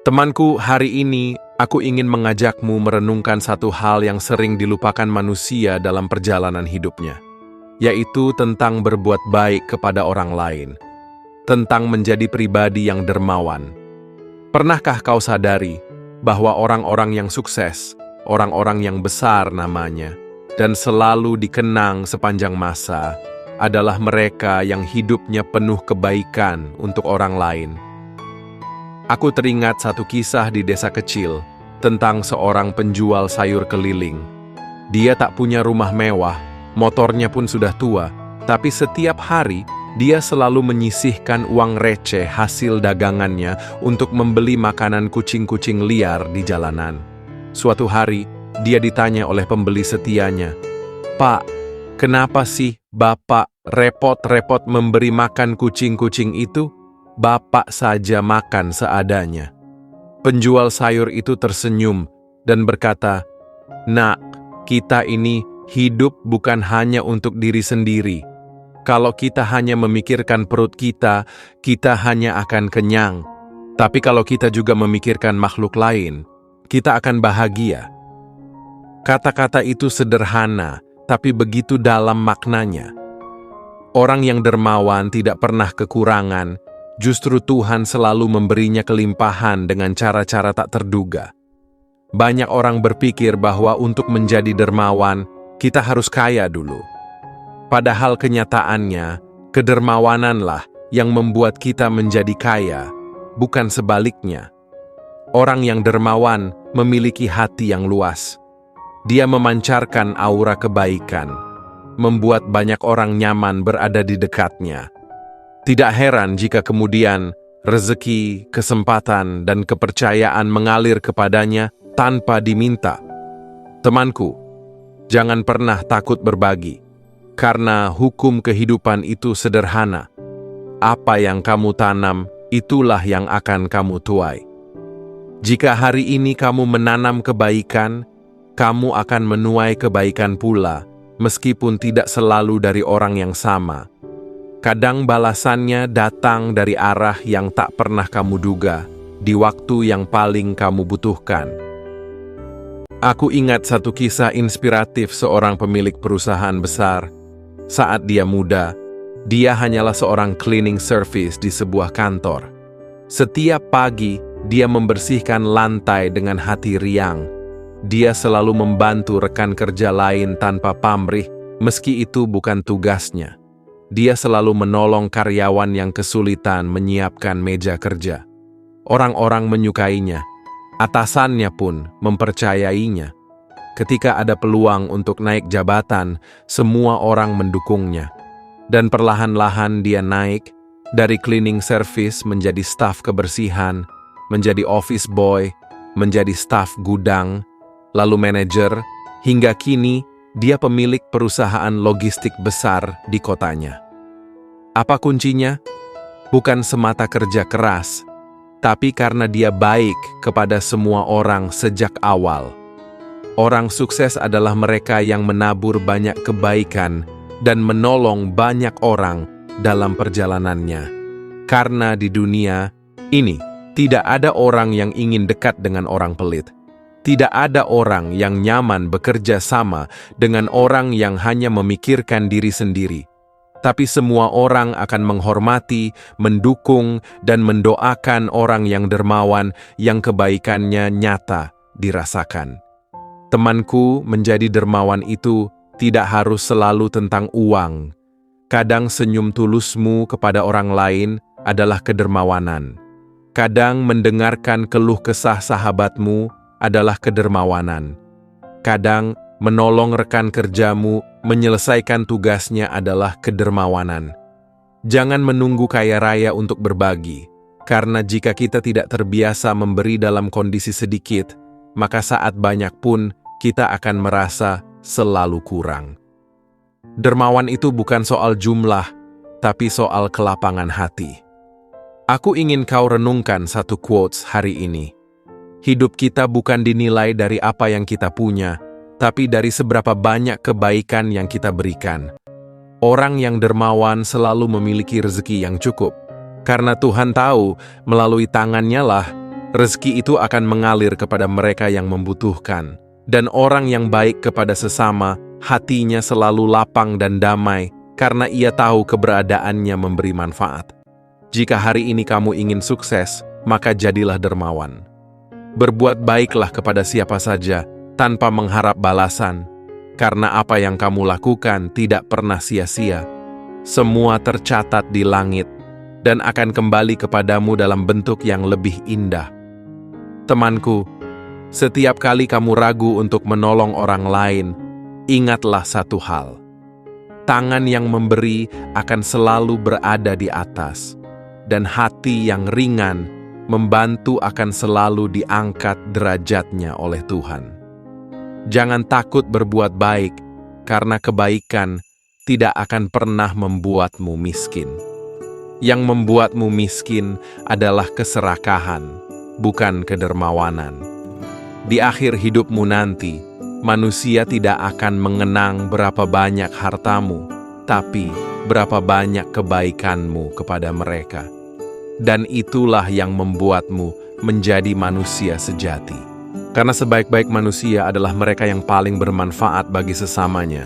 Temanku, hari ini aku ingin mengajakmu merenungkan satu hal yang sering dilupakan manusia dalam perjalanan hidupnya, yaitu tentang berbuat baik kepada orang lain, tentang menjadi pribadi yang dermawan. Pernahkah kau sadari bahwa orang-orang yang sukses, orang-orang yang besar namanya, dan selalu dikenang sepanjang masa, adalah mereka yang hidupnya penuh kebaikan untuk orang lain? Aku teringat satu kisah di desa kecil tentang seorang penjual sayur keliling. Dia tak punya rumah mewah, motornya pun sudah tua, tapi setiap hari dia selalu menyisihkan uang receh hasil dagangannya untuk membeli makanan kucing-kucing liar di jalanan. Suatu hari, dia ditanya oleh pembeli setianya, "Pak, kenapa sih Bapak repot-repot memberi makan kucing-kucing itu? Bapak saja makan seadanya." Penjual sayur itu tersenyum dan berkata, "Nak, kita ini hidup bukan hanya untuk diri sendiri. Kalau kita hanya memikirkan perut kita, kita hanya akan kenyang. Tapi kalau kita juga memikirkan makhluk lain, kita akan bahagia." Kata-kata itu sederhana, tapi begitu dalam maknanya. Orang yang dermawan tidak pernah kekurangan. Justru Tuhan selalu memberinya kelimpahan dengan cara-cara tak terduga. Banyak orang berpikir bahwa untuk menjadi dermawan, kita harus kaya dulu. Padahal kenyataannya, kedermawananlah yang membuat kita menjadi kaya, bukan sebaliknya. Orang yang dermawan memiliki hati yang luas. Dia memancarkan aura kebaikan, membuat banyak orang nyaman berada di dekatnya. Tidak heran jika kemudian rezeki, kesempatan, dan kepercayaan mengalir kepadanya tanpa diminta. Temanku, jangan pernah takut berbagi, karena hukum kehidupan itu sederhana. Apa yang kamu tanam, itulah yang akan kamu tuai. Jika hari ini kamu menanam kebaikan, kamu akan menuai kebaikan pula, meskipun tidak selalu dari orang yang sama. Kadang balasannya datang dari arah yang tak pernah kamu duga, di waktu yang paling kamu butuhkan. Aku ingat satu kisah inspiratif seorang pemilik perusahaan besar. Saat dia muda, dia hanyalah seorang cleaning service di sebuah kantor. Setiap pagi, dia membersihkan lantai dengan hati riang. Dia selalu membantu rekan kerja lain tanpa pamrih, meski itu bukan tugasnya. Dia selalu menolong karyawan yang kesulitan menyiapkan meja kerja. Orang-orang menyukainya. Atasannya pun mempercayainya. Ketika ada peluang untuk naik jabatan, semua orang mendukungnya. Dan perlahan-lahan dia naik dari cleaning service menjadi staf kebersihan, menjadi office boy, menjadi staf gudang, lalu manajer, hingga kini dia pemilik perusahaan logistik besar di kotanya. Apa kuncinya? Bukan semata kerja keras, tapi karena dia baik kepada semua orang sejak awal. Orang sukses adalah mereka yang menabur banyak kebaikan dan menolong banyak orang dalam perjalanannya. Karena di dunia ini tidak ada orang yang ingin dekat dengan orang pelit. Tidak ada orang yang nyaman bekerja sama dengan orang yang hanya memikirkan diri sendiri. Tapi semua orang akan menghormati, mendukung, dan mendoakan orang yang dermawan yang kebaikannya nyata dirasakan. Temanku, menjadi dermawan itu tidak harus selalu tentang uang. Kadang senyum tulusmu kepada orang lain adalah kedermawanan. Kadang mendengarkan keluh kesah sahabatmu adalah kedermawanan. Kadang menolong rekan kerjamu menyelesaikan tugasnya adalah kedermawanan. Jangan menunggu kaya raya untuk berbagi, karena jika kita tidak terbiasa memberi dalam kondisi sedikit, maka saat banyak pun kita akan merasa selalu kurang. Dermawan itu bukan soal jumlah, tapi soal kelapangan hati. Aku ingin kau renungkan satu quotes hari ini. Hidup kita bukan dinilai dari apa yang kita punya, tapi dari seberapa banyak kebaikan yang kita berikan. Orang yang dermawan selalu memiliki rezeki yang cukup, karena Tuhan tahu melalui tangannya lah Rezeki itu akan mengalir kepada mereka yang membutuhkan, dan orang yang baik kepada sesama, hatinya selalu lapang dan damai karena ia tahu keberadaannya memberi manfaat. Jika hari ini kamu ingin sukses, maka jadilah dermawan. Berbuat baiklah kepada siapa saja tanpa mengharap balasan, karena apa yang kamu lakukan tidak pernah sia-sia. Semua tercatat di langit dan akan kembali kepadamu dalam bentuk yang lebih indah. Temanku, setiap kali kamu ragu untuk menolong orang lain, ingatlah satu hal. Tangan yang memberi akan selalu berada di atas, dan hati yang ringan membantu akan selalu diangkat derajatnya oleh Tuhan. Jangan takut berbuat baik, karena kebaikan tidak akan pernah membuatmu miskin. Yang membuatmu miskin adalah keserakahan, bukan kedermawanan. Di akhir hidupmu nanti, manusia tidak akan mengenang berapa banyak hartamu, tapi berapa banyak kebaikanmu kepada mereka. Dan itulah yang membuatmu menjadi manusia sejati. Karena sebaik-baik manusia adalah mereka yang paling bermanfaat bagi sesamanya.